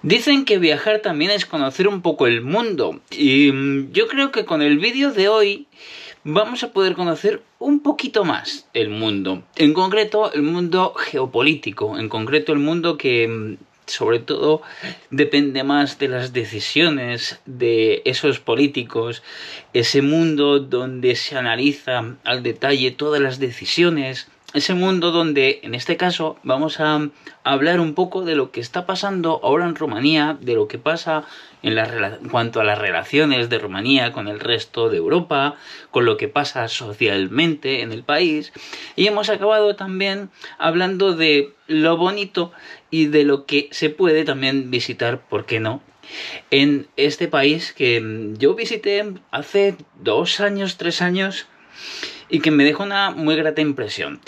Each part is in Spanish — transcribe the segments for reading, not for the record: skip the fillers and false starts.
Dicen que viajar también es conocer un poco el mundo y yo creo que con el vídeo de hoy vamos a poder conocer un poquito más el mundo, en concreto el mundo geopolítico, en concreto el mundo que sobre todo depende más de las decisiones de esos políticos, ese mundo donde se analiza al detalle todas las decisiones, ese mundo donde, en este caso, vamos a hablar un poco de lo que está pasando ahora en Rumanía, de lo que pasa en cuanto a las relaciones de Rumanía con el resto de Europa, con lo que pasa socialmente en el país. Y hemos acabado también hablando de lo bonito y de lo que se puede también visitar, ¿por qué no?, en este país que yo visité hace 2 años, 3 años y que me dejó una muy grata impresión.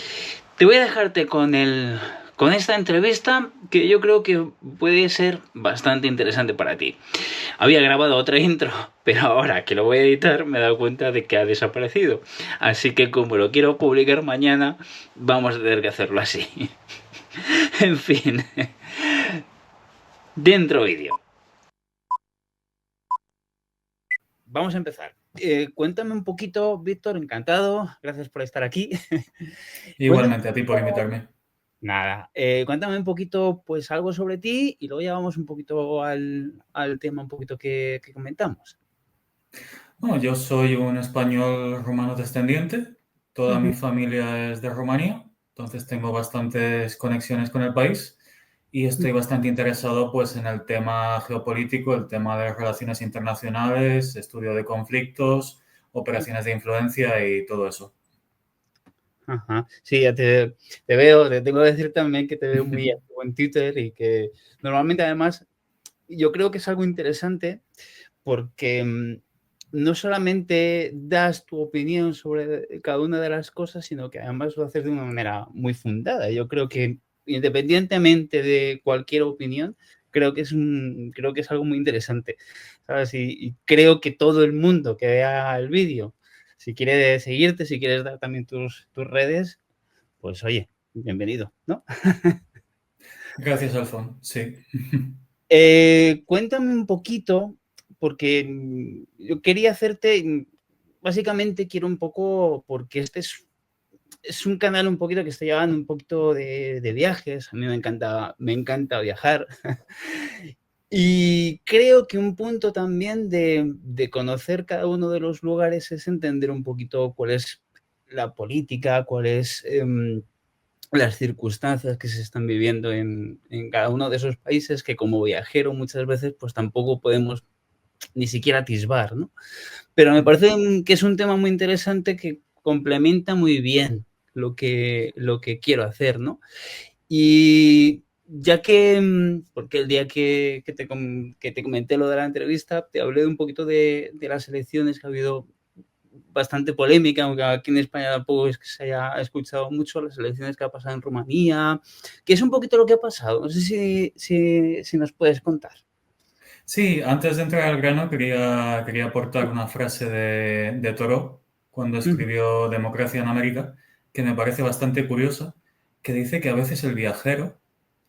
Te voy a dejarte con esta entrevista que yo creo que puede ser bastante interesante para ti. Había grabado otra intro, pero ahora que lo voy a editar me he dado cuenta de que ha desaparecido. Así que como lo quiero publicar mañana, vamos a tener que hacerlo así. En fin, dentro vídeo. Vamos a empezar. Cuéntame un poquito, Víctor, encantado, gracias por estar aquí. Cuéntame Igualmente a ti por invitarme. Nada, cuéntame un poquito, pues algo sobre ti y luego ya vamos un poquito al tema un poquito que comentamos. Bueno, yo soy un español rumano descendiente, toda mi Ujú. familia es de Rumanía, entonces tengo bastantes conexiones con el país y estoy bastante interesado pues en el tema geopolítico, el tema de relaciones internacionales, estudio de conflictos, operaciones de influencia y todo eso. Ajá. Sí, ya te veo, te tengo que decir también que te veo muy activo en Twitter y que normalmente además yo creo que es algo interesante porque no solamente das tu opinión sobre cada una de las cosas, sino que además lo haces de una manera muy fundada. Yo creo que independientemente de cualquier opinión, creo que es algo muy interesante, ¿sabes? Y creo que todo el mundo que vea el vídeo, si quiere seguirte, si quieres dar también tus redes, pues oye, bienvenido, ¿no? Gracias, Alfon. Sí. Cuéntame un poquito, porque yo quería hacerte, básicamente quiero un poco, porque este es un canal un poquito que está llevando un poquito de viajes, a mí me encanta viajar. Y creo que un punto también de conocer cada uno de los lugares es entender un poquito cuál es la política, cuál es las circunstancias que se están viviendo en cada uno de esos países que como viajero muchas veces pues tampoco podemos ni siquiera atisbar, ¿no? Pero me parece que es un tema muy interesante que complementa muy bien lo que quiero hacer, ¿no? Y ya que, porque el día que te comenté lo de la entrevista, te hablé un poquito de las elecciones que ha habido bastante polémica, aunque aquí en España tampoco es que se haya escuchado mucho las elecciones que ha pasado en Rumanía, que es un poquito lo que ha pasado. No sé si nos puedes contar. Sí, antes de entrar al grano quería aportar una frase de Thoreau cuando Ujú. escribió Democracia en América, que me parece bastante curiosa, que dice que a veces el viajero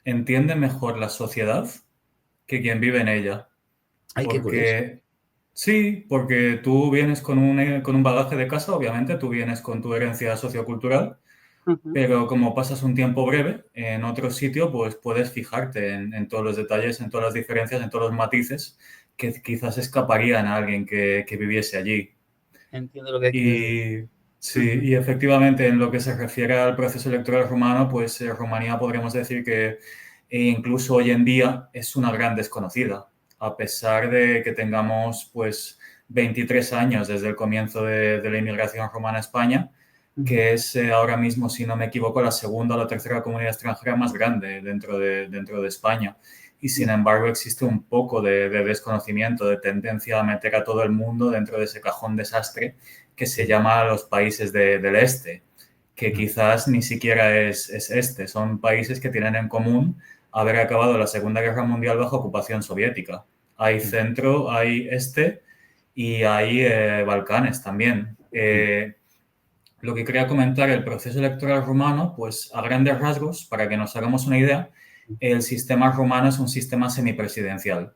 entiende mejor la sociedad que quien vive en ella. Ay, qué curioso. Porque sí, porque tú vienes con un bagaje de casa, obviamente, tú vienes con tu herencia sociocultural, Ujú. pero como pasas un tiempo breve en otro sitio, pues puedes fijarte en todos los detalles, en todas las diferencias, en todos los matices que quizás escaparían a alguien que viviese allí. Entiendo lo que quieres decir. Y sí, Ujú. y efectivamente en lo que se refiere al proceso electoral rumano, pues Rumanía podríamos decir que incluso hoy en día es una gran desconocida, a pesar de que tengamos pues 23 años desde el comienzo de la inmigración rumana a España, Ujú. que es ahora mismo, si no me equivoco, la segunda o la tercera comunidad extranjera más grande dentro de España. Y sin embargo existe un poco de desconocimiento, de tendencia a meter a todo el mundo dentro de ese cajón desastre que se llama los países del este, que Ujú. quizás ni siquiera es este, son países que tienen en común haber acabado la Segunda Guerra Mundial bajo ocupación soviética. Hay centro, hay este y hay Balcanes también. Ujú. Lo que quería comentar, el proceso electoral rumano, pues a grandes rasgos, para que nos hagamos una idea, el sistema rumano es un sistema semipresidencial,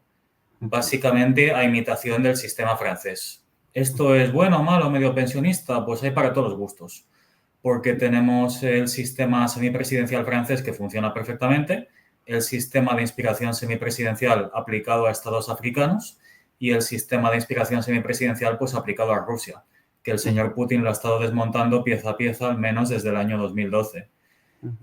básicamente a imitación del sistema francés. ¿Esto es bueno, malo, medio pensionista? Pues hay para todos los gustos, porque tenemos el sistema semipresidencial francés que funciona perfectamente, el sistema de inspiración semipresidencial aplicado a estados africanos y el sistema de inspiración semipresidencial pues aplicado a Rusia, que el señor Putin lo ha estado desmontando pieza a pieza al menos desde el año 2012.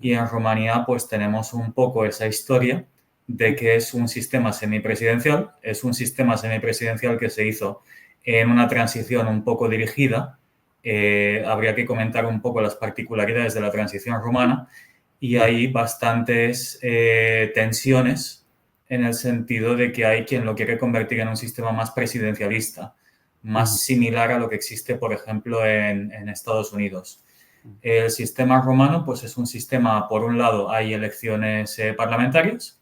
Y en Rumanía pues tenemos un poco esa historia de que es un sistema semipresidencial que se hizo en una transición un poco dirigida. Habría que comentar un poco las particularidades de la transición rumana y hay bastantes tensiones en el sentido de que hay quien lo quiere convertir en un sistema más presidencialista, más similar a lo que existe, por ejemplo, en Estados Unidos. El sistema romano, pues es un sistema, por un lado, hay elecciones parlamentarias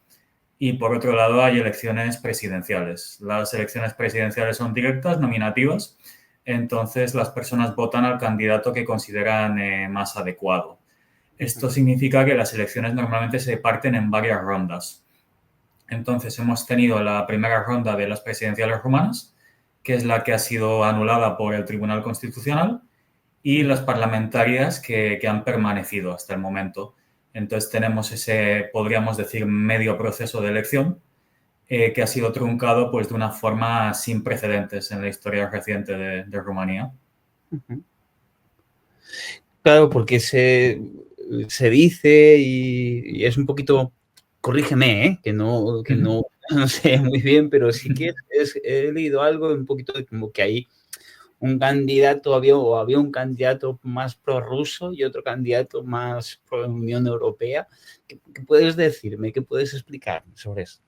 y por otro lado hay elecciones presidenciales. Las elecciones presidenciales son directas, nominativas, entonces las personas votan al candidato que consideran más adecuado. Esto significa que las elecciones normalmente se parten en varias rondas. Entonces hemos tenido la primera ronda de las presidenciales rumanas, que es la que ha sido anulada por el Tribunal Constitucional, y las parlamentarias que han permanecido hasta el momento. Entonces tenemos ese, podríamos decir, medio proceso de elección que ha sido truncado pues, de una forma sin precedentes en la historia reciente de Rumanía. Claro, porque se dice y es un poquito, corrígeme, que no no sé muy bien, pero sí que he leído algo un poquito de como que hay un candidato, había un candidato más prorruso y otro candidato más pro Unión Europea. ¿Qué puedes decirme? ¿Qué puedes explicar sobre eso?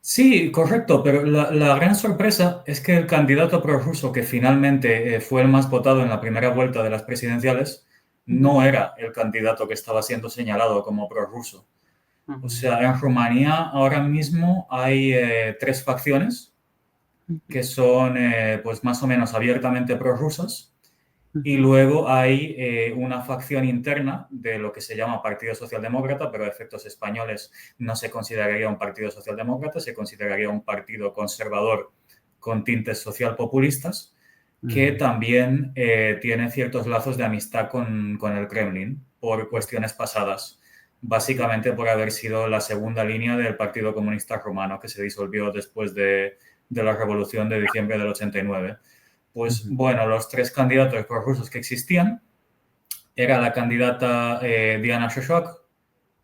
Sí, correcto, pero la gran sorpresa es que el candidato prorruso que finalmente fue el más votado en la primera vuelta de las presidenciales no era el candidato que estaba siendo señalado como prorruso. O sea, en Rumanía ahora mismo hay tres facciones que son pues más o menos abiertamente prorrusas y luego hay una facción interna de lo que se llama Partido Socialdemócrata, pero a efectos españoles no se consideraría un partido socialdemócrata, se consideraría un partido conservador con tintes socialpopulistas, que también tiene ciertos lazos de amistad con el Kremlin por cuestiones pasadas, básicamente por haber sido la segunda línea del Partido Comunista Rumano, que se disolvió después de la Revolución de diciembre del 89. Pues bueno, los tres candidatos prorrusos que existían era la candidata Diana Sheshok,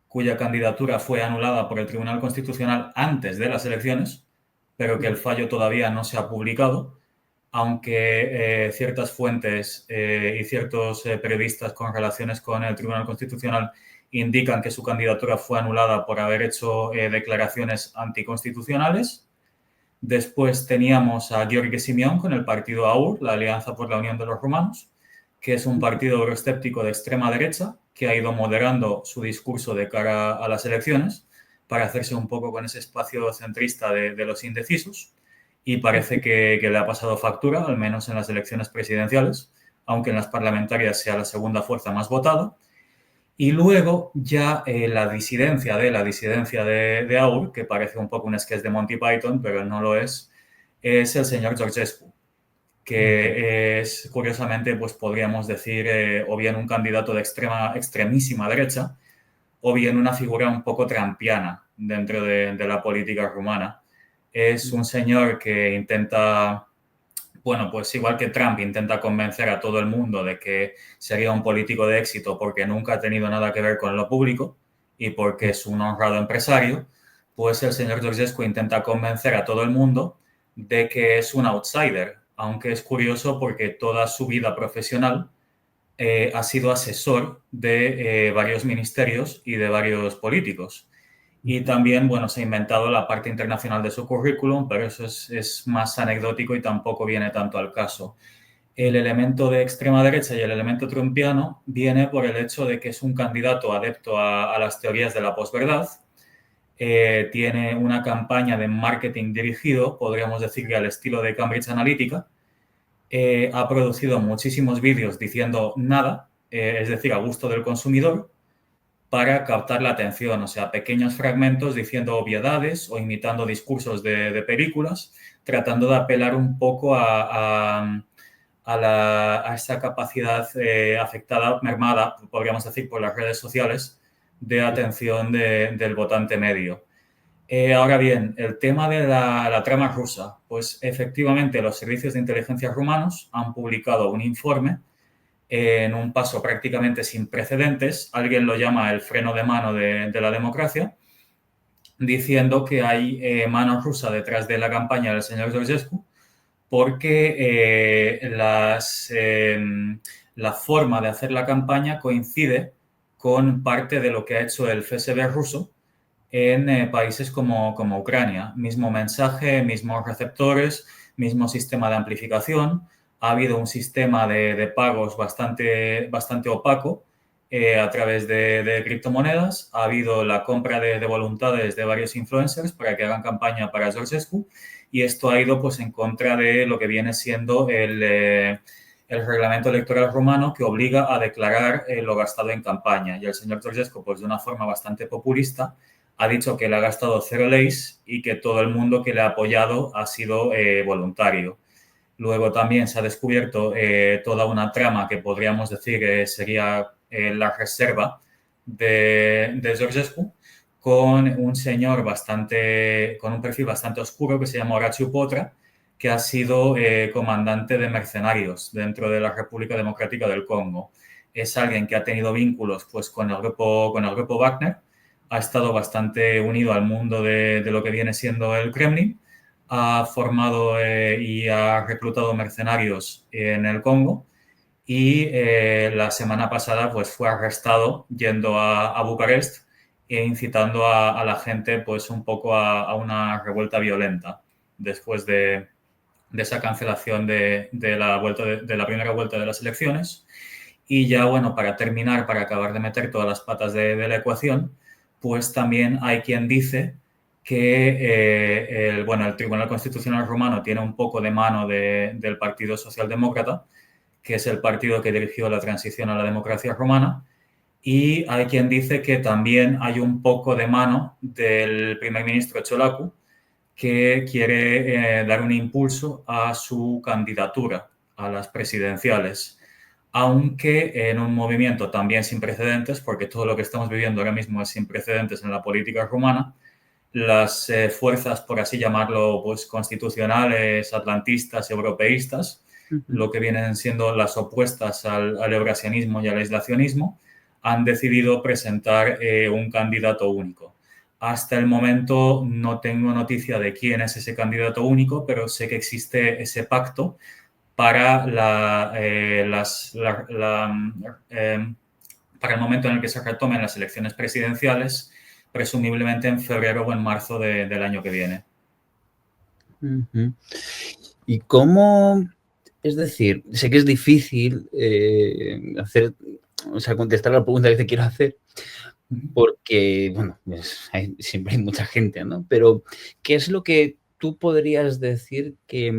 cuya candidatura fue anulada por el Tribunal Constitucional antes de las elecciones, pero que el fallo todavía no se ha publicado, aunque ciertas fuentes y ciertos periodistas con relaciones con el Tribunal Constitucional indican que su candidatura fue anulada por haber hecho declaraciones anticonstitucionales. Después teníamos a Gheorghe Simion con el partido AUR, la Alianza por la Unión de los Rumanos, que es un partido euroescéptico de extrema derecha que ha ido moderando su discurso de cara a las elecciones para hacerse un poco con ese espacio centrista de los indecisos y parece que le ha pasado factura, al menos en las elecciones presidenciales, aunque en las parlamentarias sea la segunda fuerza más votada. Y luego ya la disidencia de AUR, que parece un poco un sketch de Monty Python, pero no lo es el señor Georgescu, que es, curiosamente, pues podríamos decir, o bien un candidato de extremísima derecha, o bien una figura un poco trampiana dentro de la política rumana. Es un señor que intenta, bueno, pues igual que Trump intenta convencer a todo el mundo de que sería un político de éxito porque nunca ha tenido nada que ver con lo público y porque es un honrado empresario, pues el señor Georgescu intenta convencer a todo el mundo de que es un outsider, aunque es curioso porque toda su vida profesional ha sido asesor de varios ministerios y de varios políticos. Y también, bueno, se ha inventado la parte internacional de su currículum, pero eso es más anecdótico y tampoco viene tanto al caso. El elemento de extrema derecha y el elemento trumpiano viene por el hecho de que es un candidato adepto a las teorías de la posverdad. Tiene una campaña de marketing dirigido, podríamos decir que al estilo de Cambridge Analytica. Ha producido muchísimos vídeos diciendo nada, es decir, a gusto del consumidor, para captar la atención, o sea, pequeños fragmentos diciendo obviedades o imitando discursos de películas, tratando de apelar un poco a esa capacidad afectada, mermada, podríamos decir, por las redes sociales, de atención del votante medio. Ahora bien, el tema de la trama rusa, pues efectivamente los servicios de inteligencia rumanos han publicado un informe en un paso prácticamente sin precedentes, alguien lo llama el freno de mano de la democracia, diciendo que hay mano rusa detrás de la campaña del señor Georgescu, porque la forma de hacer la campaña coincide con parte de lo que ha hecho el FSB ruso en países como Ucrania. Mismo mensaje, mismos receptores, mismo sistema de amplificación. Ha habido un sistema de pagos bastante opaco a través de criptomonedas. Ha habido la compra de voluntades de varios influencers para que hagan campaña para Georgescu, y esto ha ido pues en contra de lo que viene siendo el reglamento electoral rumano, que obliga a declarar lo gastado en campaña. Y el señor Georgescu, pues de una forma bastante populista, ha dicho que le ha gastado 0 leyes y que todo el mundo que le ha apoyado ha sido voluntario. Luego también se ha descubierto toda una trama que podríamos decir sería la reserva de Georgescu, con un señor con un perfil bastante oscuro que se llama Horacio Potra, que ha sido comandante de mercenarios dentro de la República Democrática del Congo. Es alguien que ha tenido vínculos pues, con el grupo Wagner, ha estado bastante unido al mundo de lo que viene siendo el Kremlin, ha formado y ha reclutado mercenarios en el Congo, y la semana pasada pues, fue arrestado yendo a Bucarest e incitando a la gente pues, un poco a una revuelta violenta después de esa cancelación de la primera vuelta de las elecciones. Y ya, bueno, para terminar, para acabar de meter todas las patas de la ecuación, pues también hay quien dice que el Tribunal Constitucional rumano tiene un poco de mano del Partido Socialdemócrata, que es el partido que dirigió la transición a la democracia rumana, y hay quien dice que también hay un poco de mano del primer ministro Ciolacu, que quiere dar un impulso a su candidatura a las presidenciales, aunque en un movimiento también sin precedentes, porque todo lo que estamos viviendo ahora mismo es sin precedentes en la política rumana. Las fuerzas, por así llamarlo, pues constitucionales, atlantistas, europeístas, lo que vienen siendo las opuestas al eurasianismo y al aislacionismo, han decidido presentar un candidato único. Hasta el momento no tengo noticia de quién es ese candidato único, pero sé que existe ese pacto para para el momento en el que se retomen las elecciones presidenciales, presumiblemente en febrero o en marzo del año que viene. ¿Y cómo? Es decir, sé que es difícil contestar la pregunta que te quiero hacer, porque, bueno, siempre hay mucha gente, ¿no? Pero, ¿qué es lo que tú podrías decir que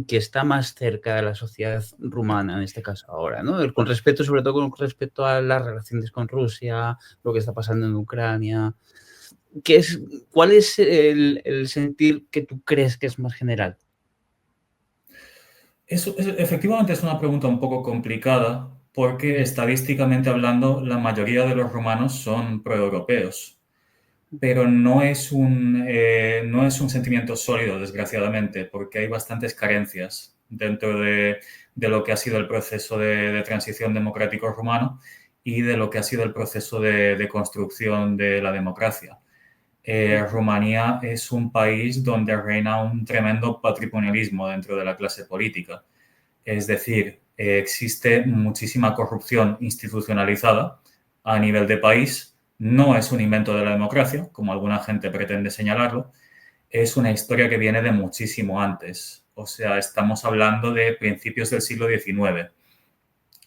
está más cerca de la sociedad rumana, en este caso ahora, ¿no? Con respecto, sobre todo con respecto a las relaciones con Rusia, lo que está pasando en Ucrania. ¿Cuál es el sentir que tú crees que es más general? Efectivamente es una pregunta un poco complicada, porque estadísticamente hablando la mayoría de los rumanos son proeuropeos, pero no es un sentimiento sólido, desgraciadamente, porque hay bastantes carencias dentro de lo que ha sido el proceso de transición democrático rumano y de lo que ha sido el proceso de construcción de la democracia. Rumanía es un país donde reina un tremendo patrimonialismo dentro de la clase política. Es decir, existe muchísima corrupción institucionalizada a nivel de país. No es un invento de la democracia, como alguna gente pretende señalarlo. Es una historia que viene de muchísimo antes. O sea, estamos hablando de principios del siglo XIX,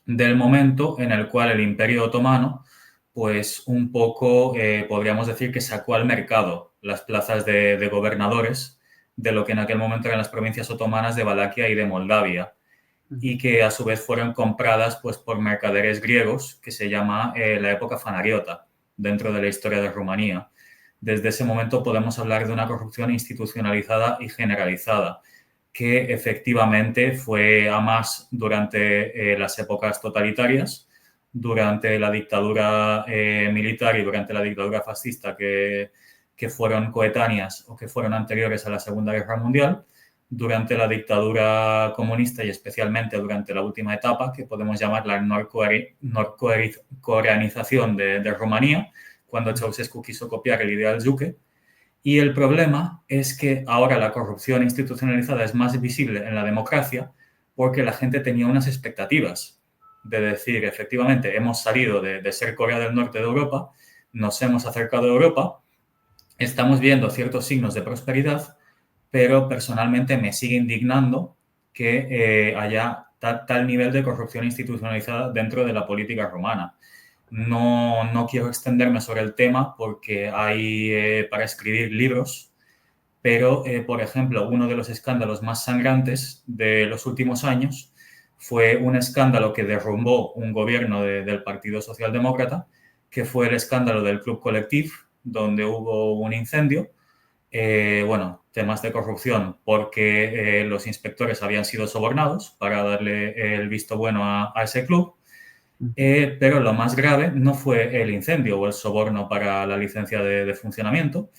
del momento en el cual el Imperio Otomano, pues un poco podríamos decir que sacó al mercado las plazas de gobernadores de lo que en aquel momento eran las provincias otomanas de Valaquia y de Moldavia, y que a su vez fueron compradas pues, por mercaderes griegos, que se llama la época fanariota. dentro de la historia de Rumanía. Desde ese momento podemos hablar de una corrupción institucionalizada y generalizada, que efectivamente fue a más durante las épocas totalitarias, durante la dictadura militar y durante la dictadura fascista que fueron coetáneas o que fueron anteriores a la Segunda Guerra Mundial, durante la dictadura comunista y especialmente durante la última etapa, que podemos llamar la norcoreanización de Rumanía, cuando Ceausescu quiso copiar el ideal Juche. Y el problema es que ahora la corrupción institucionalizada es más visible en la democracia porque la gente tenía unas expectativas de decir, efectivamente, hemos salido de ser Corea del Norte de Europa, nos hemos acercado a Europa, estamos viendo ciertos signos de prosperidad, pero personalmente me sigue indignando que haya tal nivel de corrupción institucionalizada dentro de la política rumana. No quiero extenderme sobre el tema porque hay para escribir libros, pero, por ejemplo, uno de los escándalos más sangrantes de los últimos años fue un escándalo que derrumbó un gobierno del Partido Socialdemócrata, que fue el escándalo del Club Collectif, donde hubo un incendio. Bueno, temas de corrupción porque los inspectores habían sido sobornados para darle el visto bueno a ese club. Pero lo más grave no fue el incendio o el soborno para la licencia de funcionamiento,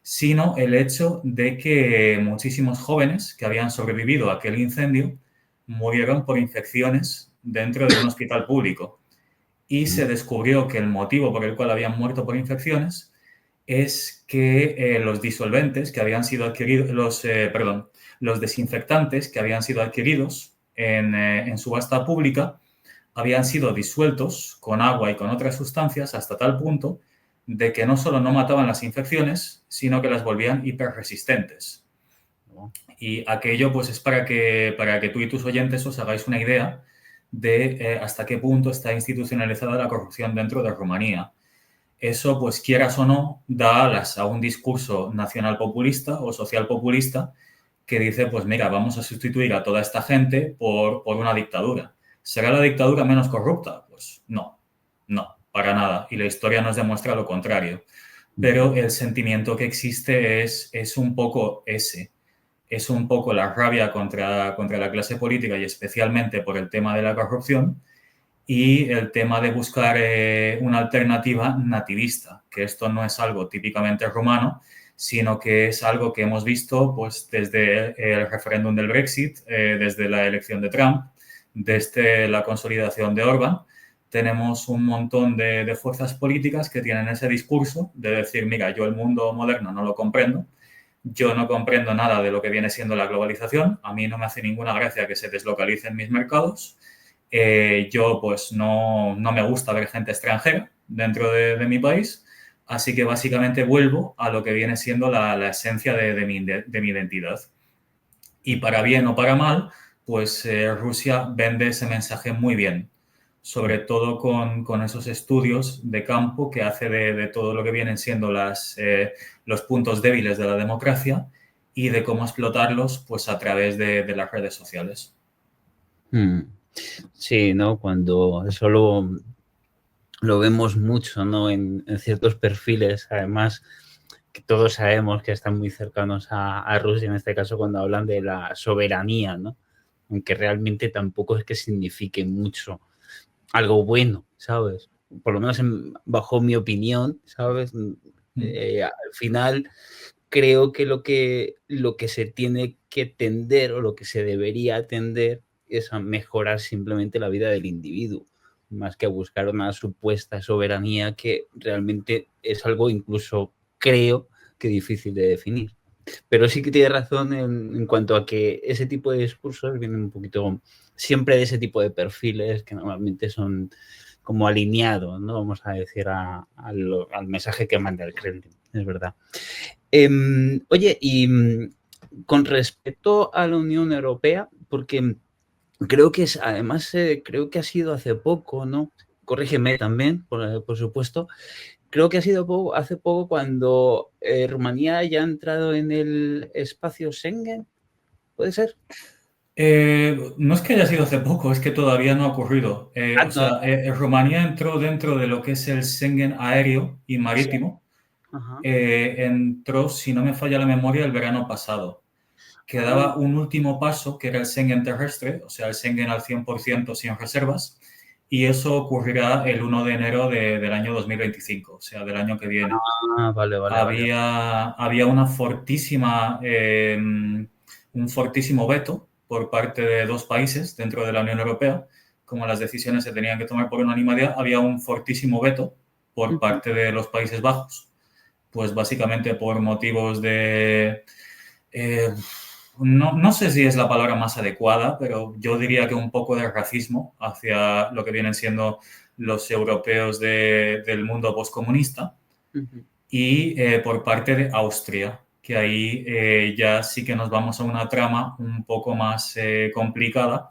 sino el hecho de que muchísimos jóvenes que habían sobrevivido a aquel incendio murieron por infecciones dentro de un hospital público. Y se descubrió que el motivo por el cual habían muerto por infecciones es que los disolventes que habían sido adquiridos, los desinfectantes que habían sido adquiridos en subasta pública habían sido disueltos con agua y con otras sustancias hasta tal punto de que no solo no mataban las infecciones, sino que las volvían hiperresistentes. Y aquello pues es para que tú y tus oyentes os hagáis una idea de hasta qué punto está institucionalizada la corrupción dentro de Rumanía. Eso, pues quieras o no, da alas a un discurso nacional populista o social populista que dice, pues mira, vamos a sustituir a toda esta gente por una dictadura. ¿Será la dictadura menos corrupta? Pues no, para nada. Y la historia nos demuestra lo contrario. Pero el sentimiento que existe es un poco ese. Es un poco la rabia contra la clase política y especialmente por el tema de la corrupción y el tema de buscar una alternativa nativista, que esto no es algo típicamente rumano, sino que es algo que hemos visto pues, desde el referéndum del Brexit, desde la elección de Trump, desde la consolidación de Orbán. Tenemos un montón de fuerzas políticas que tienen ese discurso de decir, mira, yo el mundo moderno no lo comprendo, yo no comprendo nada de lo que viene siendo la globalización, a mí no me hace ninguna gracia que se deslocalicen mis mercados, yo pues no me gusta ver gente extranjera dentro de mi país, así que básicamente vuelvo a lo que viene siendo la esencia de mi identidad. Y para bien o para mal, pues Rusia vende ese mensaje muy bien, sobre todo con esos estudios de campo que hace de todo lo que vienen siendo los puntos débiles de la democracia y de cómo explotarlos pues a través de las redes sociales. Sí, ¿no? Cuando eso lo vemos mucho, ¿no? En ciertos perfiles, además, que todos sabemos que están muy cercanos a Rusia, en este caso cuando hablan de la soberanía, ¿no? Aunque realmente tampoco es que signifique mucho algo bueno, ¿sabes? Por lo menos bajo mi opinión, ¿sabes? Al final creo que lo que se tiene que tender o lo que se debería tender es a mejorar simplemente la vida del individuo, más que a buscar una supuesta soberanía que realmente es algo incluso, creo, que difícil de definir. Pero sí que tiene razón en cuanto a que ese tipo de discursos vienen un poquito siempre de ese tipo de perfiles que normalmente son como alineados, ¿no? Vamos a decir, al mensaje que manda el Kremlin, es verdad. Oye, y con respecto a la Unión Europea, porque creo que además creo que ha sido hace poco, ¿no? Corrígeme también, por supuesto. Creo que ha sido hace poco cuando Rumanía ya ha entrado en el espacio Schengen, ¿puede ser? No es que haya sido hace poco, es que todavía no ha ocurrido. Ah, no. Rumanía entró dentro de lo que es el Schengen aéreo y Sí. marítimo. Ajá. Entró, si no me falla la memoria, el verano pasado. Ah, Quedaba un último paso, que era el Schengen terrestre, o sea, el Schengen al 100% sin reservas, y eso ocurrirá el 1 de enero del año 2025, o sea, del año que viene. vale, vale, vale. Había un fortísimo veto por parte de dos países dentro de la Unión Europea. Como las decisiones se tenían que tomar por unanimidad, había un fortísimo veto por Ujú. parte de los Países Bajos, pues básicamente por motivos de... eh, no sé si es la palabra más adecuada, pero yo diría que un poco de racismo hacia lo que vienen siendo los europeos del mundo postcomunista Ujú. y por parte de Austria, que ahí ya sí que nos vamos a una trama un poco más complicada,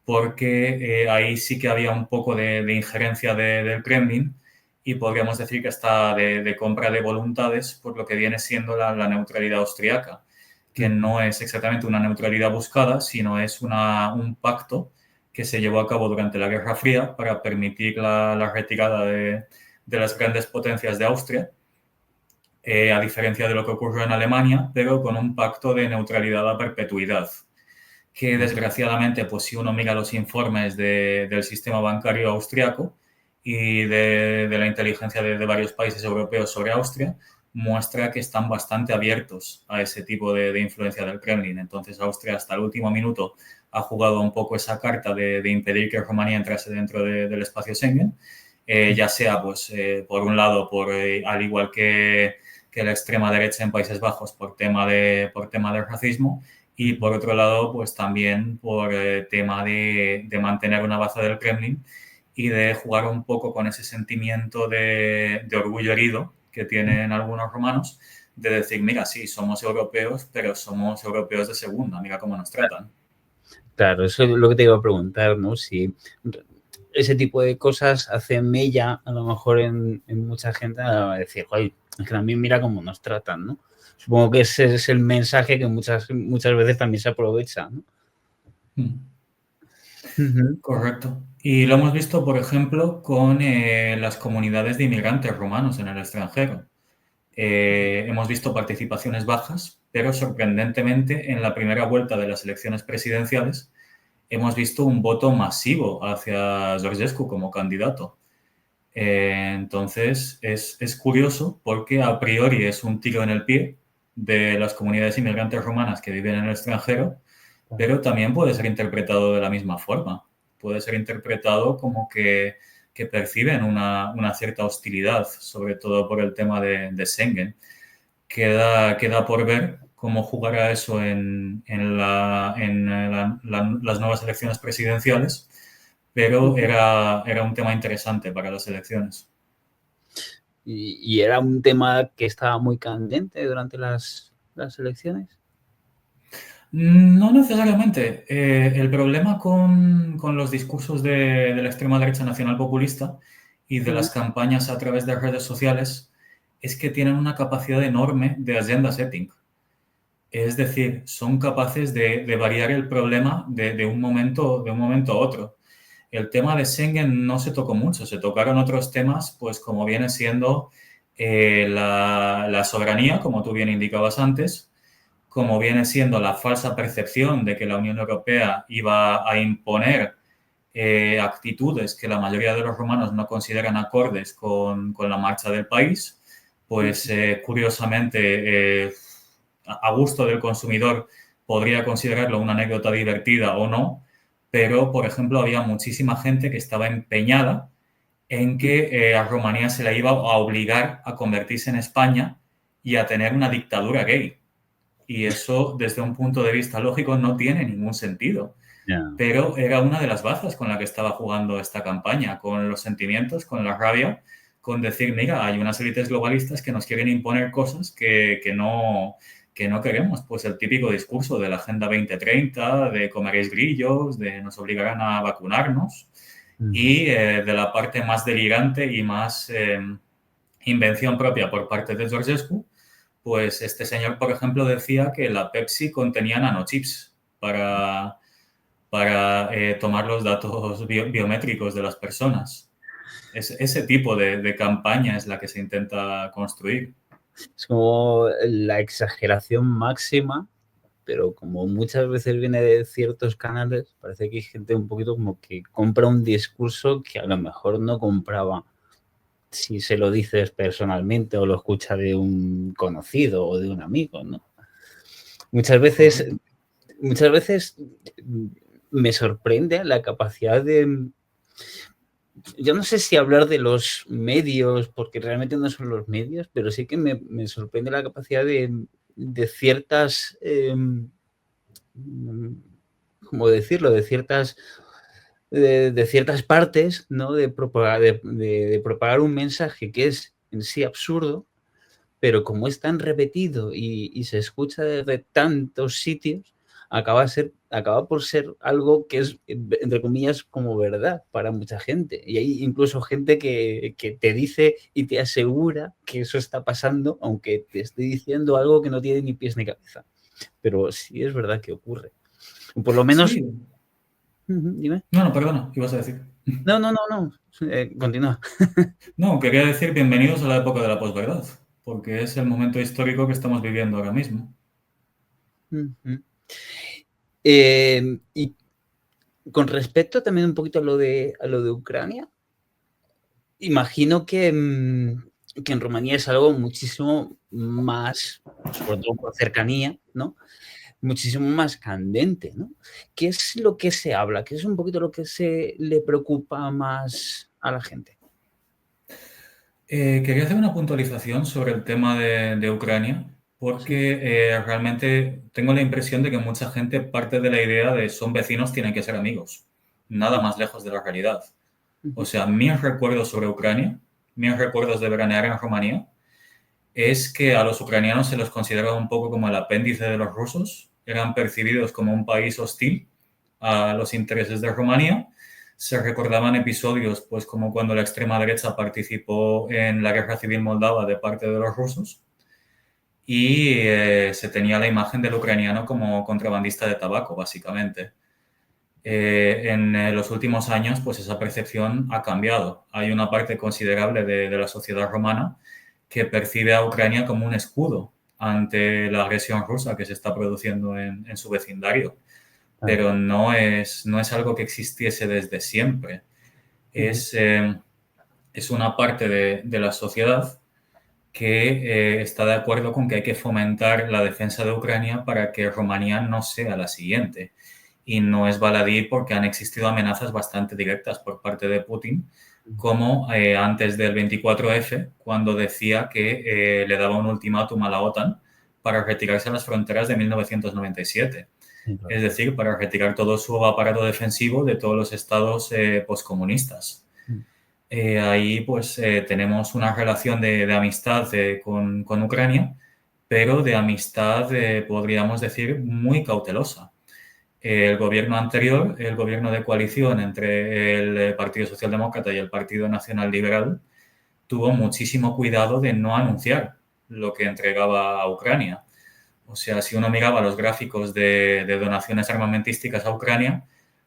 porque ahí sí que había un poco de injerencia del Kremlin y podríamos decir que está de compra de voluntades por lo que viene siendo la neutralidad austriaca, que Ujú. no es exactamente una neutralidad buscada, sino es un pacto que se llevó a cabo durante la Guerra Fría para permitir la retirada de las grandes potencias de Austria, a diferencia de lo que ocurrió en Alemania, pero con un pacto de neutralidad a perpetuidad, que desgraciadamente, pues si uno mira los informes del sistema bancario austriaco y de la inteligencia de varios países europeos sobre Austria, muestra que están bastante abiertos a ese tipo de influencia del Kremlin. Entonces Austria hasta el último minuto ha jugado un poco esa carta de impedir que Rumanía entrase dentro del espacio Schengen, ya sea pues por un lado, al igual que la extrema derecha en Países Bajos por tema de racismo, y por otro lado, pues también por tema de mantener una base del Kremlin y de jugar un poco con ese sentimiento de orgullo herido que tienen algunos romanos, de decir, mira, sí, somos europeos, pero somos europeos de segunda, mira cómo nos tratan. Claro, eso es lo que te iba a preguntar, ¿no? Si ese tipo de cosas hacen mella, a lo mejor en mucha gente, a decir, oye, es que también mira cómo nos tratan, ¿no? Supongo que ese es el mensaje que muchas veces también se aprovecha, ¿no? Mm. Ujú. Correcto. Y lo hemos visto, por ejemplo, con las comunidades de inmigrantes rumanos en el extranjero. Hemos visto participaciones bajas, pero sorprendentemente en la primera vuelta de las elecciones presidenciales hemos visto un voto masivo hacia Georgescu como candidato. Entonces es curioso porque a priori es un tiro en el pie de las comunidades inmigrantes rumanas que viven en el extranjero, pero también puede ser interpretado de la misma forma. Puede ser interpretado como que perciben una cierta hostilidad, sobre todo por el tema de Schengen. Queda por ver cómo jugará eso en las nuevas elecciones presidenciales, pero era un tema interesante para las elecciones. Y era un tema que estaba muy candente durante las elecciones. No necesariamente. El problema con los discursos de la extrema derecha nacional populista y de las campañas a través de redes sociales es que tienen una capacidad enorme de agenda setting. Es decir, son capaces de variar el problema de un momento a otro. El tema de Schengen no se tocó mucho, se tocaron otros temas, pues como viene siendo la soberanía, como tú bien indicabas antes, como viene siendo la falsa percepción de que la Unión Europea iba a imponer actitudes que la mayoría de los romanos no consideran acordes con la marcha del país, pues curiosamente, a gusto del consumidor, podría considerarlo una anécdota divertida o no, pero, por ejemplo, había muchísima gente que estaba empeñada en que a Rumanía se la iba a obligar a convertirse en España y a tener una dictadura gay. Y eso, desde un punto de vista lógico, no tiene ningún sentido. Ya. Pero era una de las bazas con la que estaba jugando esta campaña, con los sentimientos, con la rabia, con decir, mira, hay unas élites globalistas que nos quieren imponer cosas que no queremos. Pues el típico discurso de la Agenda 2030, de comeréis grillos, de nos obligarán a vacunarnos, y de la parte más delirante y más invención propia por parte de Georgescu, pues este señor, por ejemplo, decía que la Pepsi contenía nanochips para tomar los datos biométricos de las personas. Ese tipo de campaña es la que se intenta construir. Es como la exageración máxima, pero como muchas veces viene de ciertos canales, parece que hay gente un poquito como que compra un discurso que a lo mejor no compraba si se lo dices personalmente o lo escucha de un conocido o de un amigo, ¿no? Muchas veces me sorprende la capacidad de, yo no sé si hablar de los medios, porque realmente no son los medios, pero sí que me sorprende la capacidad de ciertas, ¿cómo decirlo? De ciertas partes, ¿no? De propagar un mensaje que es en sí absurdo, pero como es tan repetido y se escucha desde tantos sitios, acaba por ser algo que es, entre comillas, como verdad para mucha gente. Y hay incluso gente que te dice y te asegura que eso está pasando, aunque te esté diciendo algo que no tiene ni pies ni cabeza. Pero sí es verdad que ocurre. Por lo menos... Sí. Dime. No, no, perdona, ¿qué ibas a decir? No. Continúa. No, quería decir bienvenidos a la época de la posverdad, porque es el momento histórico que estamos viviendo ahora mismo. Y con respecto también un poquito a lo de Ucrania, imagino que en Rumanía es algo muchísimo más, sobre todo por cercanía, ¿no? Muchísimo más candente, ¿no? ¿Qué es lo que se habla? ¿Qué es un poquito lo que se le preocupa más a la gente? Quería hacer una puntualización sobre el tema de Ucrania, Sí. porque realmente tengo la impresión de que mucha gente parte de la idea de son vecinos, tienen que ser amigos. Nada más lejos de la realidad. O sea, mis recuerdos sobre Ucrania, mis recuerdos de veranear en Rumanía, es que a los ucranianos se los consideraba un poco como el apéndice de los rusos, eran percibidos como un país hostil a los intereses de Rumanía. Se recordaban episodios, pues como cuando la extrema derecha participó en la guerra civil moldava de parte de los rusos y se tenía la imagen del ucraniano como contrabandista de tabaco, básicamente. En los últimos años, pues esa percepción ha cambiado. Hay una parte considerable de la sociedad romana que percibe a Ucrania como un escudo ante la agresión rusa que se está produciendo en su vecindario. Claro. Pero no es algo que existiese desde siempre. Es, eh, es una parte de la sociedad que está de acuerdo con que hay que fomentar la defensa de Ucrania para que Rumanía no sea la siguiente. Y no es baladí porque han existido amenazas bastante directas por parte de Putin, como antes del 24F, cuando decía que le daba un ultimátum a la OTAN para retirarse a las fronteras de 1997. Sí, claro. Es decir, para retirar todo su aparato defensivo de todos los estados poscomunistas. Ahí pues tenemos una relación de amistad con Ucrania, pero de amistad, podríamos decir, muy cautelosa. El gobierno anterior, el gobierno de coalición entre el Partido Socialdemócrata y el Partido Nacional Liberal, tuvo muchísimo cuidado de no anunciar lo que entregaba a Ucrania. O sea, si uno miraba los gráficos de donaciones armamentísticas a Ucrania,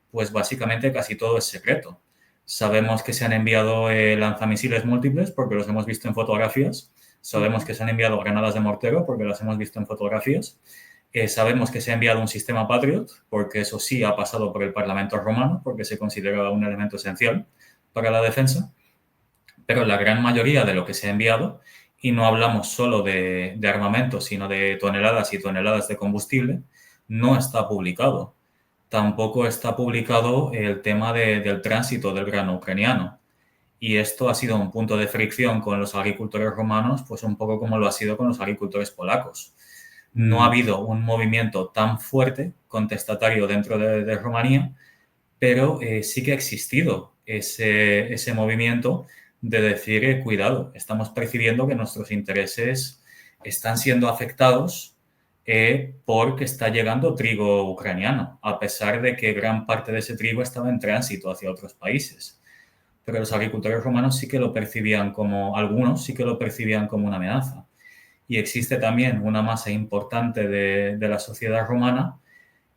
pues básicamente casi todo es secreto. Sabemos que se han enviado lanzamisiles múltiples porque los hemos visto en fotografías. Sabemos que se han enviado granadas de mortero porque las hemos visto en fotografías. Sabemos que se ha enviado un sistema Patriot porque eso sí ha pasado por el Parlamento romano porque se considera un elemento esencial para la defensa. Pero la gran mayoría de lo que se ha enviado, y no hablamos solo de armamento, sino de toneladas y toneladas de combustible, no está publicado. Tampoco está publicado el tema del tránsito del grano ucraniano. Y esto ha sido un punto de fricción con los agricultores romanos, pues un poco como lo ha sido con los agricultores polacos. No ha habido un movimiento tan fuerte, contestatario dentro de Rumanía, pero sí que ha existido ese movimiento de decir, cuidado, estamos percibiendo que nuestros intereses están siendo afectados porque está llegando trigo ucraniano, a pesar de que gran parte de ese trigo estaba en tránsito hacia otros países. Pero los agricultores romanos sí que lo percibían como, algunos sí que lo percibían como una amenaza. Y existe también una masa importante de la sociedad romana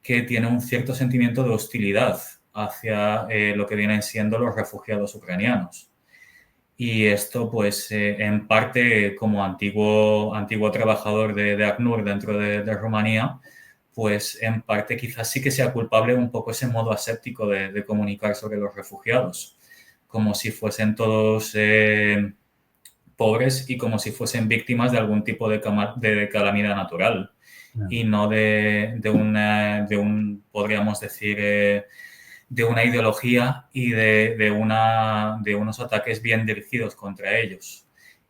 que tiene un cierto sentimiento de hostilidad hacia lo que vienen siendo los refugiados ucranianos. Y esto, pues, en parte, como antiguo trabajador de ACNUR dentro de Rumanía, pues en parte quizás sí que sea culpable un poco ese modo aséptico de comunicar sobre los refugiados, como si fuesen todos pobres y como si fuesen víctimas de algún tipo de calamidad natural y no de un, podríamos decir, de una ideología y de unos ataques bien dirigidos contra ellos.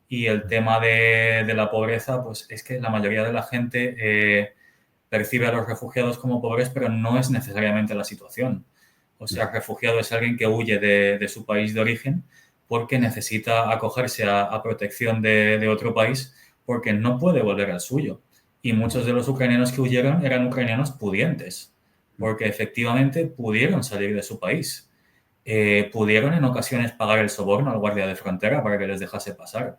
Y el tema de la pobreza, pues es que la mayoría de la gente percibe a los refugiados como pobres, pero no es necesariamente la situación. O sea, el refugiado es alguien que huye de su país de origen porque necesita acogerse a protección de otro país porque no puede volver al suyo. Y muchos de los ucranianos que huyeron eran ucranianos pudientes, porque efectivamente pudieron salir de su país. Pudieron en ocasiones pagar el soborno al guardia de frontera para que les dejase pasar.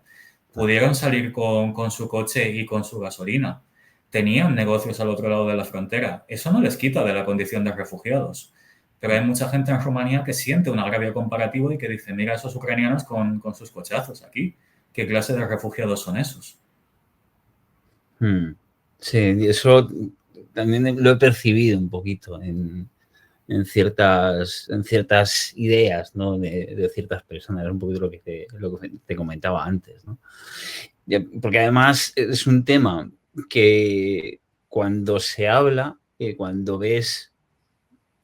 Pudieron salir con su coche y con su gasolina. Tenían negocios al otro lado de la frontera. Eso no les quita de la condición de refugiados. Pero hay mucha gente en Rumanía que siente un agravio comparativo y que dice, mira esos ucranianos con sus cochazos aquí. ¿Qué clase de refugiados son esos? Sí, eso también lo he percibido un poquito en ciertas ideas, ¿no? de ciertas personas, un poquito lo que te comentaba antes, ¿no? Porque además es un tema que cuando se habla, cuando ves,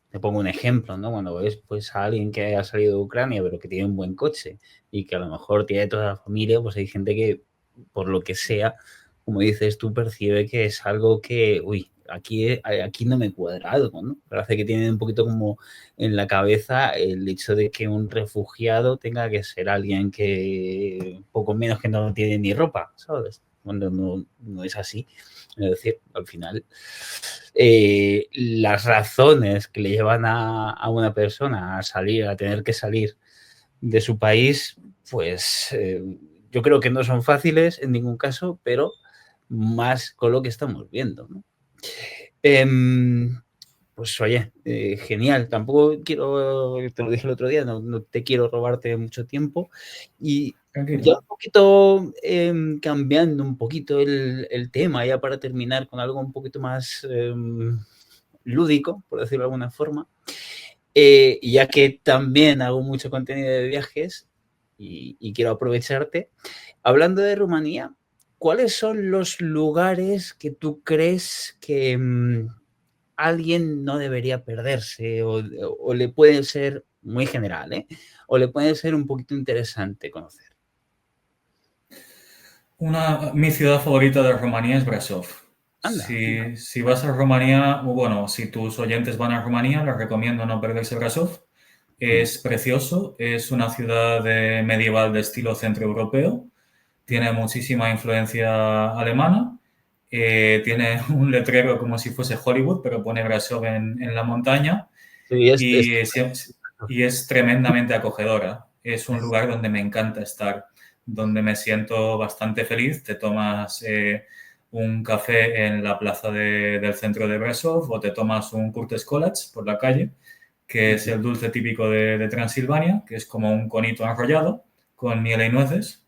te pongo un ejemplo, ¿no? Cuando ves pues a alguien que ha salido de Ucrania pero que tiene un buen coche y que a lo mejor tiene toda la familia, pues hay gente que por lo que sea, como dices tú, percibe que es algo que, uy, aquí no me cuadra algo, ¿no? Parece que tienen un poquito como en la cabeza el hecho de que un refugiado tenga que ser alguien que poco menos que no tiene ni ropa, ¿sabes? Cuando no es así. Es decir, al final, las razones que le llevan a una persona a salir, a tener que salir de su país, pues yo creo que no son fáciles en ningún caso, pero más con lo que estamos viendo, ¿no? Pues oye, genial. Tampoco quiero, te lo dije el otro día, no te quiero robarte mucho tiempo. Y Tranquilo. ya un poquito cambiando un poquito el tema, ya para terminar con algo un poquito más lúdico, por decirlo de alguna forma. Ya que también hago mucho contenido de viajes y quiero aprovecharte. Hablando de Rumanía, ¿cuáles son los lugares que tú crees que alguien no debería perderse o le puede ser muy general, ¿eh? O le puede ser un poquito interesante conocer? Mi ciudad favorita de Rumanía es Brasov. Anda. Si vas a Rumanía, o bueno, si tus oyentes van a Rumanía, les recomiendo no perderse Brasov. Es precioso, es una ciudad medieval de estilo centroeuropeo, tiene muchísima influencia alemana, tiene un letrero como si fuese Hollywood, pero pone Brasov en la montaña Sí, y es tremendamente acogedora. Es un lugar donde me encanta estar, donde me siento bastante feliz. Te tomas un café en la plaza del centro de Brasov o te tomas un Curtes Kolac por la calle, que es el dulce típico de Transilvania, que es como un conito enrollado con miel y nueces.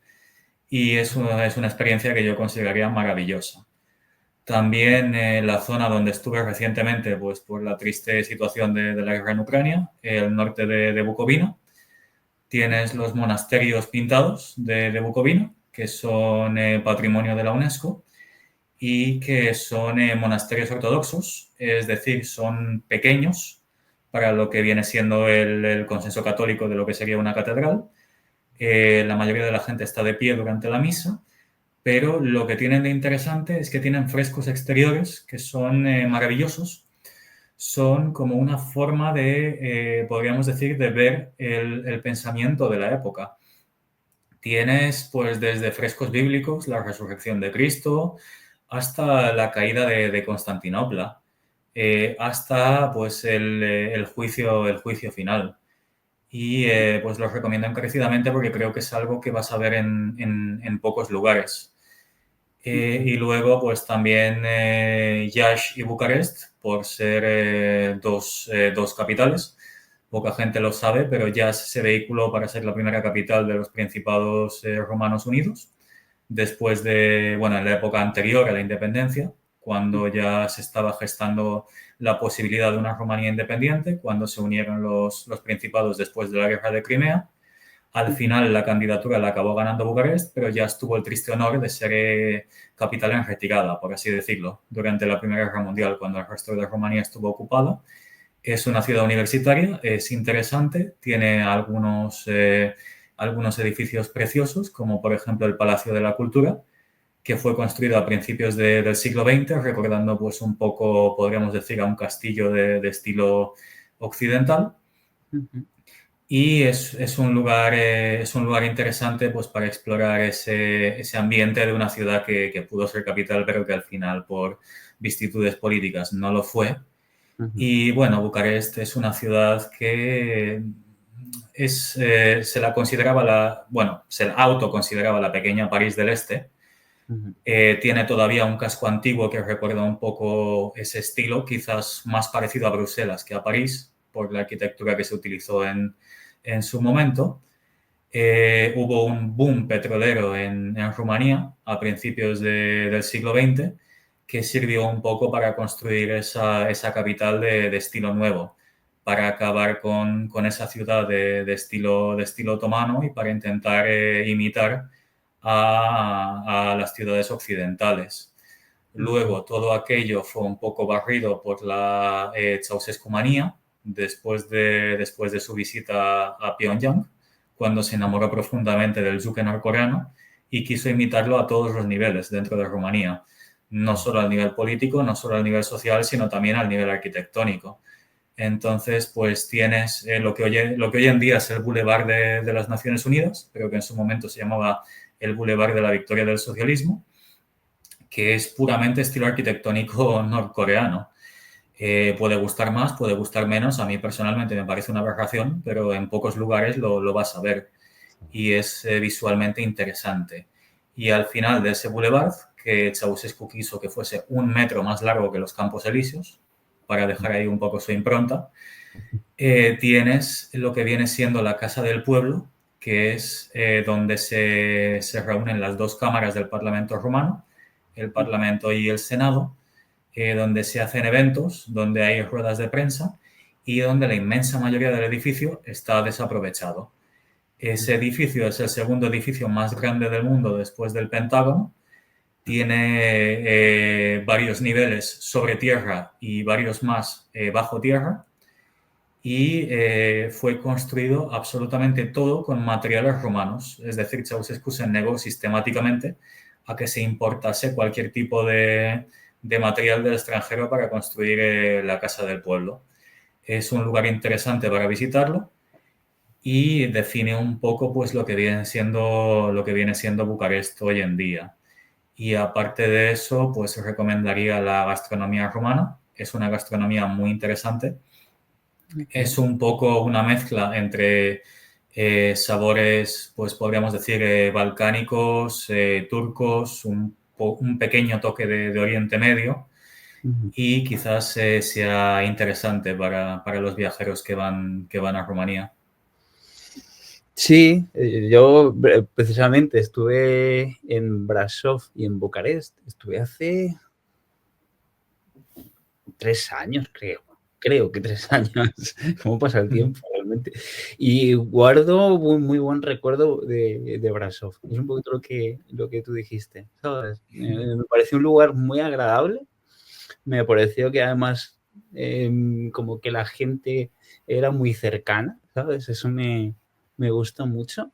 Y es una experiencia que yo consideraría maravillosa. También la zona donde estuve recientemente, pues por la triste situación de la guerra en Ucrania, el norte de Bucovina, tienes los monasterios pintados de Bucovina, que son patrimonio de la UNESCO y que son monasterios ortodoxos, es decir, son pequeños para lo que viene siendo el consenso católico de lo que sería una catedral. La mayoría de la gente está de pie durante la misa, pero lo que tienen de interesante es que tienen frescos exteriores que son maravillosos. Son como una forma podríamos decir, de ver el pensamiento de la época. Tienes, pues, desde frescos bíblicos, la resurrección de Cristo, hasta la caída de Constantinopla, hasta, pues, el juicio final. Y, pues, los recomiendo encarecidamente porque creo que es algo que vas a ver en pocos lugares. Y luego, pues también Iași y Bucarest, por ser dos capitales. Poca gente lo sabe, pero Iași se vehiculó para ser la primera capital de los Principados Romanos Unidos, después de, bueno, en la época anterior a la independencia, cuando ya se estaba gestando la posibilidad de una Rumanía independiente, cuando se unieron los principados después de la guerra de Crimea. Al final la candidatura la acabó ganando Bucarest, pero ya estuvo el triste honor de ser capital en retirada, por así decirlo, durante la Primera Guerra Mundial, cuando el resto de Rumanía estuvo ocupada. Es una ciudad universitaria, es interesante, tiene algunos edificios preciosos, como por ejemplo el Palacio de la Cultura, que fue construido a principios del siglo XX, recordando pues un poco, podríamos decir, a un castillo de estilo occidental. Y es un lugar interesante pues, para explorar ese ambiente de una ciudad que pudo ser capital, pero que al final, por vicisitudes políticas, no lo fue. Y bueno, Bucarest es una ciudad que se la consideraba se la autoconsideraba la pequeña París del Este. Tiene todavía un casco antiguo que recuerda un poco ese estilo, quizás más parecido a Bruselas que a París, por la arquitectura que se utilizó en su momento. Hubo un boom petrolero en Rumanía a principios del siglo XX que sirvió un poco para construir esa capital de estilo nuevo, para acabar con esa ciudad de estilo otomano y para intentar imitar a las ciudades occidentales. Luego todo aquello fue un poco barrido por la Ceausescu-manía después de su visita a Pyongyang, cuando se enamoró profundamente del yuque norcoreano y quiso imitarlo a todos los niveles dentro de Rumanía, no solo al nivel político, no solo al nivel social, sino también al nivel arquitectónico. Entonces, pues tienes lo que hoy en día es el Boulevard de las Naciones Unidas, pero que en su momento se llamaba el Boulevard de la Victoria del Socialismo, que es puramente estilo arquitectónico norcoreano. Puede gustar más, puede gustar menos. A mí personalmente me parece una aberración, pero en pocos lugares lo vas a ver y es visualmente interesante. Y al final de ese boulevard, que Ceausescu quiso que fuese 1 metro más largo que los Campos Elíseos, para dejar ahí un poco su impronta, tienes lo que viene siendo la Casa del Pueblo, que es donde se reúnen las dos cámaras del Parlamento rumano, el Parlamento y el Senado, donde se hacen eventos, donde hay ruedas de prensa y donde la inmensa mayoría del edificio está desaprovechado. Ese edificio es el segundo edificio más grande del mundo después del Pentágono. Tiene varios niveles sobre tierra y varios más bajo tierra. Y fue construido absolutamente todo con materiales romanos. Es decir, Ceausescu se negó sistemáticamente a que se importase cualquier tipo de material del extranjero para construir la Casa del Pueblo. Es un lugar interesante para visitarlo y define un poco pues lo que viene siendo Bucarest hoy en día. Y aparte de eso, pues recomendaría la gastronomía romana. Es una gastronomía muy interesante. Es un poco una mezcla entre sabores, pues podríamos decir, balcánicos, turcos, un pequeño toque de Oriente Medio y quizás sea interesante para los viajeros que van a Rumanía. Sí, yo precisamente estuve en Brasov y en Bucarest. Estuve hace 3 años, creo que 3 años. ¿Cómo pasa el tiempo realmente? Y guardo un muy buen recuerdo de Brasov. Es un poquito lo que tú dijiste, ¿sabes? Me pareció un lugar muy agradable. Me pareció que además como que la gente era muy cercana, ¿sabes? Eso me gusta mucho.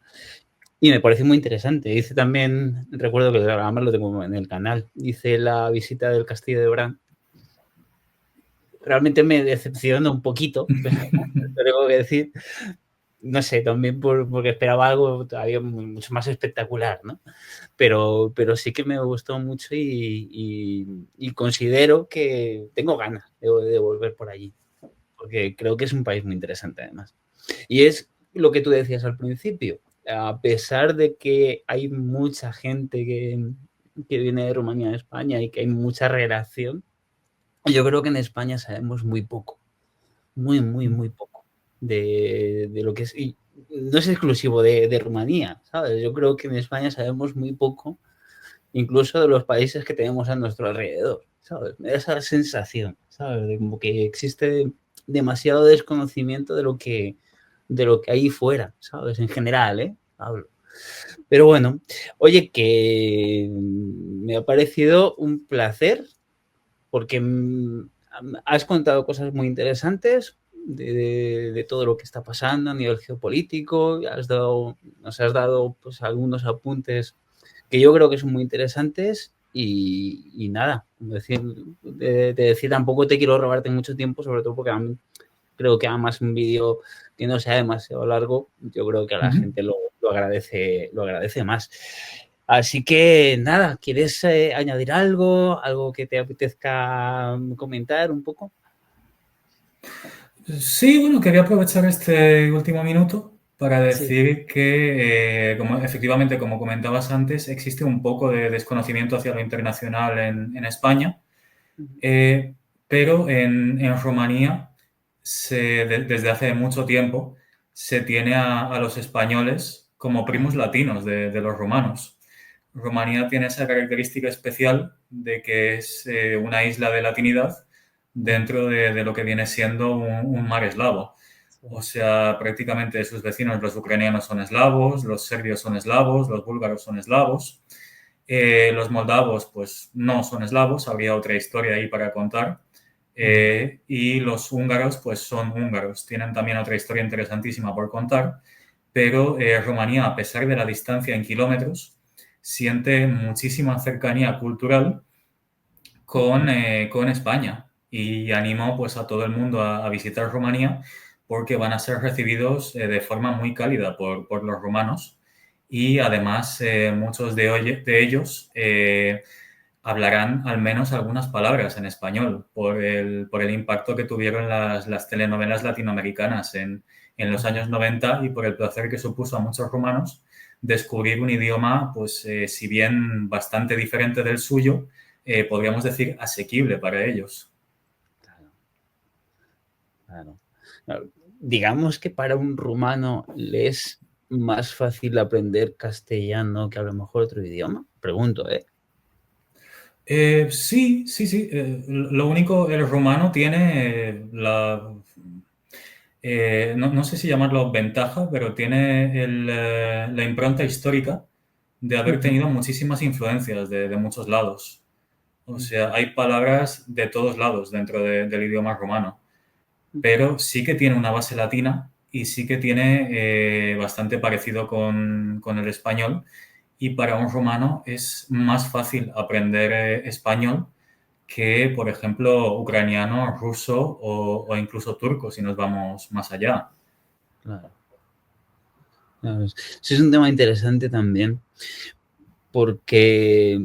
Y me pareció muy interesante. Hice también, recuerdo que además lo tengo en el canal, hice la visita del castillo de Bran. Realmente me decepcionó un poquito, tengo que decir. No sé, también porque esperaba algo todavía mucho más espectacular, ¿no? Pero sí que me gustó mucho y considero que tengo ganas de volver por allí, porque creo que es un país muy interesante además. Y es lo que tú decías al principio, a pesar de que hay mucha gente que viene de Rumanía a España y que hay mucha relación. Yo creo que en España sabemos muy poco, muy poco de lo que es. Y no es exclusivo de Rumanía, ¿sabes? Yo creo que en España sabemos muy poco, incluso de los países que tenemos a nuestro alrededor, ¿sabes? Me da esa sensación, ¿sabes? De como que existe demasiado desconocimiento de lo que hay fuera, ¿sabes? En general, ¿eh? Hablo. Pero bueno, oye, que me ha parecido un placer porque has contado cosas muy interesantes de todo lo que está pasando a nivel geopolítico, nos has dado pues, algunos apuntes que yo creo que son muy interesantes y nada, de decir, tampoco te quiero robarte mucho tiempo, sobre todo porque creo que además un vídeo que no sea demasiado largo, yo creo que a la gente lo agradece más. Así que nada, ¿quieres añadir algo que te apetezca comentar un poco? Sí, bueno, quería aprovechar este último minuto para Sí. decir que, efectivamente, como comentabas antes, existe un poco de desconocimiento hacia lo internacional en España, eh, pero en Rumanía, desde hace mucho tiempo, se tiene a los españoles como primos latinos de los rumanos. Rumanía tiene esa característica especial de que es una isla de latinidad dentro de lo que viene siendo un mar eslavo. O sea, prácticamente sus vecinos, los ucranianos, son eslavos, los serbios son eslavos, los búlgaros son eslavos, los moldavos, pues no son eslavos, habría otra historia ahí para contar. Y los húngaros, pues son húngaros, tienen también otra historia interesantísima por contar, pero Rumanía, a pesar de la distancia en kilómetros, siente muchísima cercanía cultural con España y animo pues a todo el mundo a visitar Rumanía porque van a ser recibidos de forma muy cálida por los rumanos y además muchos de ellos hablarán al menos algunas palabras en español por el impacto que tuvieron las telenovelas latinoamericanas en los años 90 y por el placer que supuso a muchos rumanos descubrir un idioma, pues si bien bastante diferente del suyo, podríamos decir asequible para ellos. Claro, claro. Claro. Digamos que para un rumano le es más fácil aprender castellano que a lo mejor otro idioma. Pregunto, ¿eh? Sí, sí, sí. Lo único, el rumano tiene no sé si llamarlo ventaja, pero tiene la impronta histórica de haber tenido muchísimas influencias de muchos lados. O sea, hay palabras de todos lados dentro del idioma rumano, pero sí que tiene una base latina y sí que tiene bastante parecido con el español. Y para un rumano es más fácil aprender español que, por ejemplo, ucraniano, ruso o incluso turco, si nos vamos más allá. Claro. Claro. Sí, es un tema interesante también porque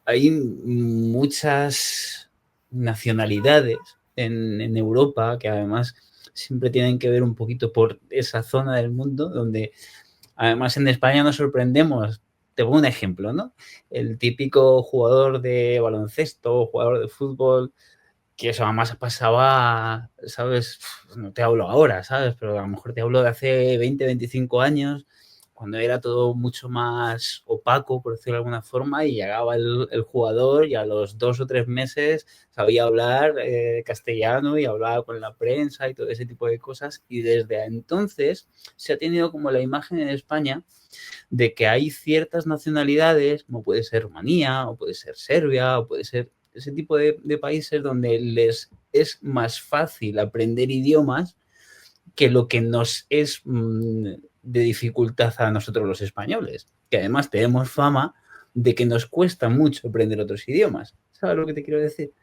hay muchas nacionalidades en Europa que además siempre tienen que ver un poquito por esa zona del mundo donde además en España nos sorprendemos. Te pongo un ejemplo, ¿no? El típico jugador de baloncesto, jugador de fútbol, que eso además pasaba, ¿sabes? No te hablo ahora, ¿sabes? Pero a lo mejor te hablo de hace 20, 25 años, cuando era todo mucho más opaco, por decirlo de alguna forma, y llegaba el jugador y a los 2 o 3 meses sabía hablar castellano y hablaba con la prensa y todo ese tipo de cosas. Y desde entonces se ha tenido como la imagen en España de que hay ciertas nacionalidades, como puede ser Rumanía, o puede ser Serbia, o puede ser ese tipo de países donde les es más fácil aprender idiomas que lo que nos es de dificultad a nosotros los españoles, que además tenemos fama de que nos cuesta mucho aprender otros idiomas. ¿Sabes lo que te quiero decir?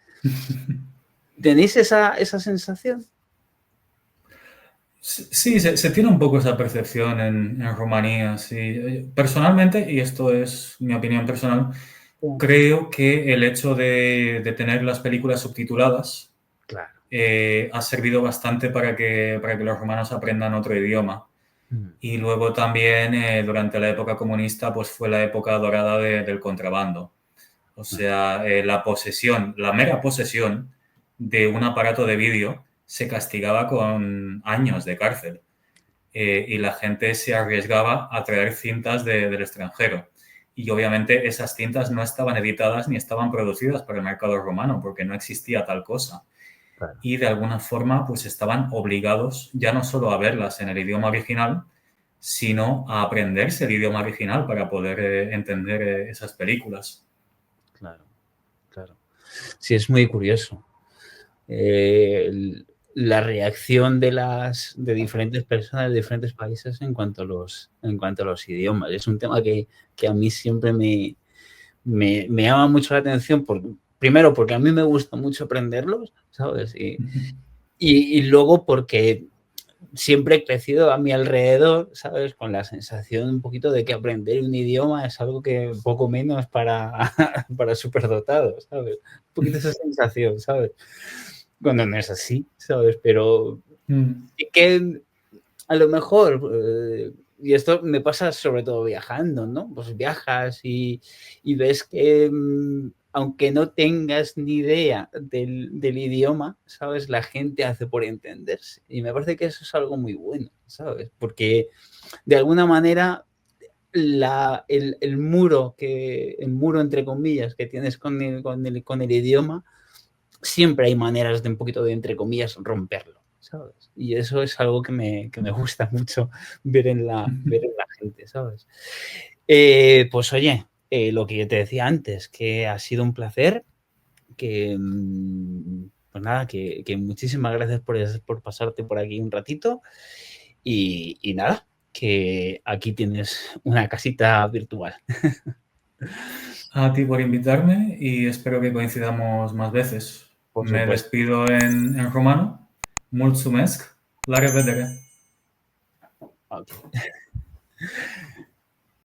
¿Tenéis esa sensación? Sí, se tiene un poco esa percepción en Rumanía, sí. Personalmente, y esto es mi opinión personal, creo que el hecho de tener las películas subtituladas Claro. ha servido bastante para que los rumanos aprendan otro idioma. Y luego también durante la época comunista pues fue la época dorada del contrabando. O sea, la posesión, la mera posesión de un aparato de vídeo se castigaba con años de cárcel. Y la gente se arriesgaba a traer cintas del extranjero. Y obviamente esas cintas no estaban editadas ni estaban producidas para el mercado romano porque no existía tal cosa. Claro. Y de alguna forma pues estaban obligados ya no solo a verlas en el idioma original, sino a aprenderse el idioma original para poder entender esas películas. Claro, claro. Sí, es muy curioso. La reacción de diferentes personas de diferentes países en cuanto a los idiomas. Es un tema que a mí siempre me llama mucho la atención, primero porque a mí me gusta mucho aprenderlos, ¿sabes? Y luego porque siempre he crecido a mi alrededor, ¿sabes? Con la sensación un poquito de que aprender un idioma es algo que poco menos para, para superdotados, ¿sabes? Un poquito esa sensación, ¿sabes? Cuando no es así, ¿sabes? Pero sí que a lo mejor, y esto me pasa sobre todo viajando, ¿no? Pues viajas y ves que aunque no tengas ni idea del idioma, ¿sabes? La gente hace por entenderse. Y me parece que eso es algo muy bueno, ¿sabes? Porque de alguna manera el muro, entre comillas, que tienes con el idioma, siempre hay maneras de un poquito de, entre comillas, romperlo, ¿sabes? Y eso es algo que me gusta mucho ver en la gente, ¿sabes? Pues oye, lo que yo te decía antes, que ha sido un placer, que pues nada, que muchísimas gracias por pasarte por aquí un ratito y nada, que aquí tienes una casita virtual. A ti por invitarme y espero que coincidamos más veces. Por Me supuesto. despido en romano. Mulțumesc. La revedere. Okay.